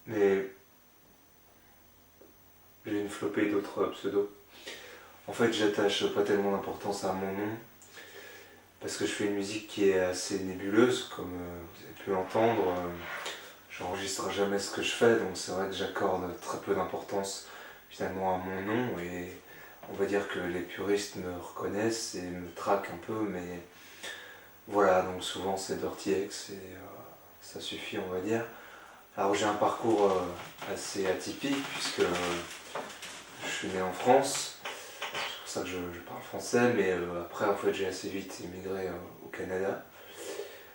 mais j'ai une flopée d'autres pseudos. En fait, j'attache pas tellement d'importance à mon nom, parce que je fais une musique qui est assez nébuleuse, comme vous avez pu l'entendre. J'enregistre jamais ce que je fais, donc c'est vrai que j'accorde très peu d'importance finalement à mon nom, et on va dire que les puristes me reconnaissent et me traquent un peu, mais voilà, donc souvent c'est Dirty X et ça suffit, on va dire. Alors j'ai un parcours assez atypique, puisque je suis né en France, c'est pour ça que je parle français, mais après en fait j'ai assez vite immigré au Canada.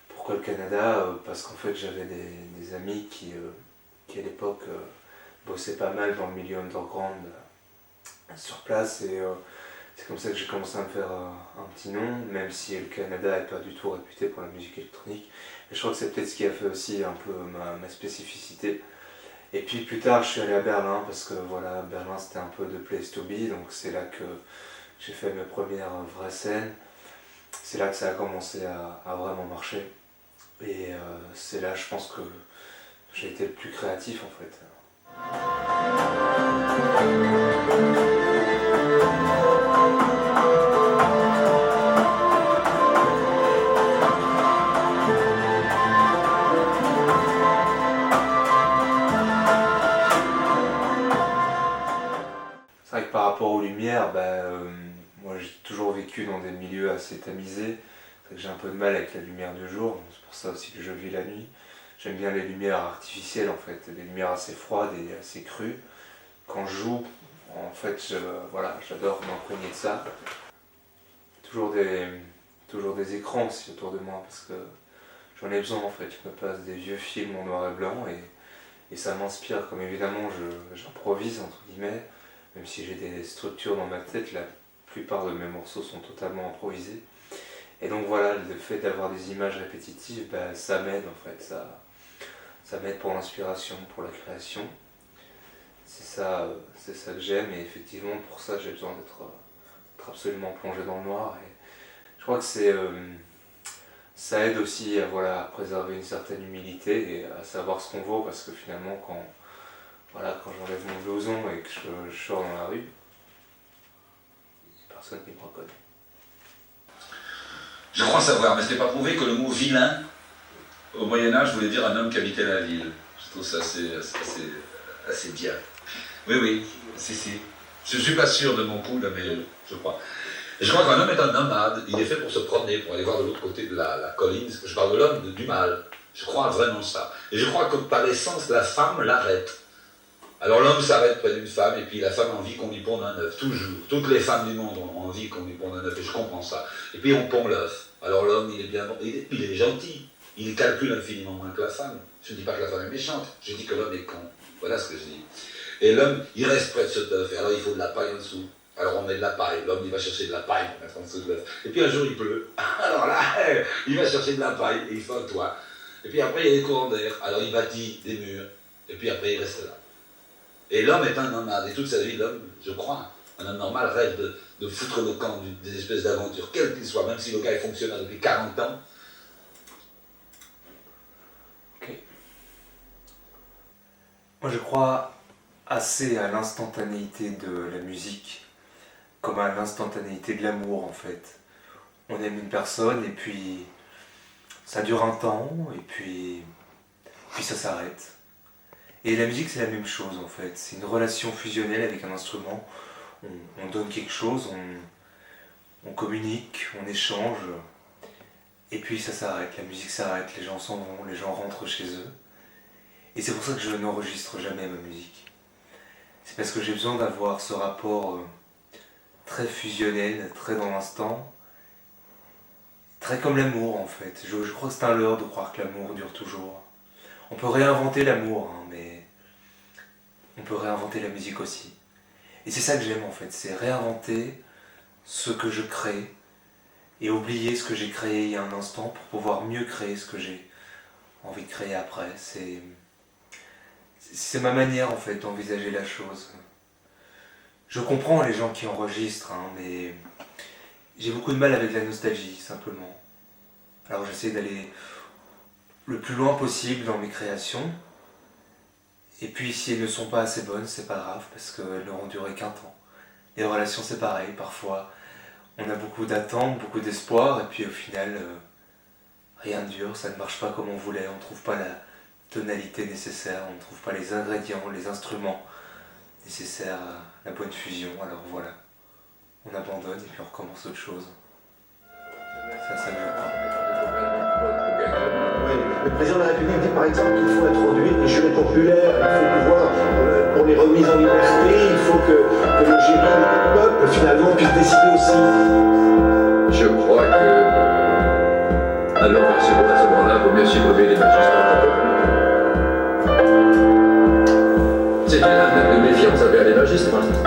Pourquoi le Canada? Parce qu'en fait j'avais des amis qui à l'époque bossaient pas mal dans le milieu underground sur place, et c'est comme ça que j'ai commencé à me faire un petit nom, même si le Canada n'est pas du tout réputé pour la musique électronique. Et je crois que c'est peut-être ce qui a fait aussi un peu ma spécificité. Et puis plus tard je suis allé à Berlin, parce que voilà, Berlin c'était un peu the place to be, donc c'est là que j'ai fait mes premières vraies scènes. C'est là que ça a commencé à vraiment marcher. Et c'est là, je pense, que j'ai été le plus créatif en fait. C'est vrai que par rapport aux lumières, moi j'ai toujours vécu dans des milieux assez tamisés. C'est vrai que j'ai un peu de mal avec la lumière du jour, c'est pour ça aussi que je vis la nuit. J'aime bien les lumières artificielles en fait, les lumières assez froides et assez crues. Quand je joue, en fait, voilà, j'adore m'imprégner de ça. Toujours des, toujours des écrans aussi autour de moi, parce que j'en ai besoin en fait. Je me passe des vieux films en noir et blanc, et ça m'inspire. Comme évidemment j'improvise entre guillemets, même si j'ai des structures dans ma tête, la plupart de mes morceaux sont totalement improvisés. Et donc voilà, le fait d'avoir des images répétitives, ça m'aide en fait, ça m'aide pour l'inspiration, pour la création. C'est ça que j'aime, et effectivement pour ça j'ai besoin d'être absolument plongé dans le noir. Et je crois que ça aide aussi à, voilà, à préserver une certaine humilité et à savoir ce qu'on vaut, parce que finalement quand j'enlève mon blouson et que je sors dans la rue, il n'y a personne qui me reconnaît. Je crois savoir, mais ce n'est pas prouvé, que le mot vilain, au Moyen-Âge, voulait dire un homme qui habitait la ville. Je trouve ça assez bien. Oui, si. Je ne suis pas sûr de mon coup, là, mais je crois. Et je crois qu'un homme est un nomade, il est fait pour se promener, pour aller voir de l'autre côté de la colline. Je parle de l'homme, du mâle. Je crois vraiment ça. Et je crois que par essence, la femme l'arrête. Alors l'homme s'arrête près d'une femme, et puis la femme a envie qu'on lui ponde un œuf, toujours. Toutes les femmes du monde ont envie qu'on lui ponde un œuf, et je comprends ça. Et puis on pond l'œuf. Alors l'homme, il est bien bon, il est gentil. Il calcule infiniment moins que la femme. Je ne dis pas que la femme est méchante, je dis que l'homme est con. Voilà ce que je dis. Et l'homme, il reste près de cet œuf, et alors il faut de la paille en dessous. Alors on met de la paille, l'homme il va chercher de la paille pour mettre en dessous de l'œuf. Et puis un jour il pleut, alors là, il va chercher de la paille, et il fait un toit. Et puis après il y a des courants d'air, alors il bâtit des murs, et puis après il reste là. Et l'homme est un nomade, et toute sa vie l'homme, je crois, un homme normal rêve de foutre le camp des espèces d'aventures, quel qu'il soit, même si le gars est fonctionnaire depuis 40 ans. Ok. Moi je crois assez à l'instantanéité de la musique, comme à l'instantanéité de l'amour en fait. On aime une personne et puis ça dure un temps et puis ça s'arrête. Et la musique c'est la même chose en fait, c'est une relation fusionnelle avec un instrument. On donne quelque chose, on communique, on échange, et puis ça s'arrête, la musique s'arrête, les gens s'en vont, les gens rentrent chez eux. Et c'est pour ça que je n'enregistre jamais ma musique. C'est parce que j'ai besoin d'avoir ce rapport très fusionnel, très dans l'instant, très comme l'amour en fait. Je crois que c'est un leurre de croire que l'amour dure toujours. On peut réinventer l'amour, hein, mais on peut réinventer la musique aussi. Et c'est ça que j'aime en fait, c'est réinventer ce que je crée et oublier ce que j'ai créé il y a un instant pour pouvoir mieux créer ce que j'ai envie de créer après. C'est ma manière en fait d'envisager la chose. Je comprends les gens qui enregistrent, hein, mais j'ai beaucoup de mal avec la nostalgie, simplement. Alors j'essaie d'aller le plus loin possible dans mes créations, Et puis si elles ne sont pas assez bonnes, c'est pas grave, parce qu'elles n'auront duré qu'un temps. Les relations c'est pareil, parfois on a beaucoup d'attentes, beaucoup d'espoir, et puis au final, rien ne dure, ça ne marche pas comme on voulait, on ne trouve pas la tonalité nécessaire, on ne trouve pas les ingrédients, les instruments nécessaires à la bonne fusion, alors voilà. On abandonne et puis on recommence autre chose. C'est à ça que je crois. Oui, le président de la République dit par exemple qu'il faut introduire les jurés populaires, il faut pouvoir, pour les remises en liberté, il faut que le jury, le peuple finalement puisse décider aussi. Je crois que, alors à ce moment-là, il vaut mieux supprimer les magistrats. C'est une acte de méfiance envers les magistrats.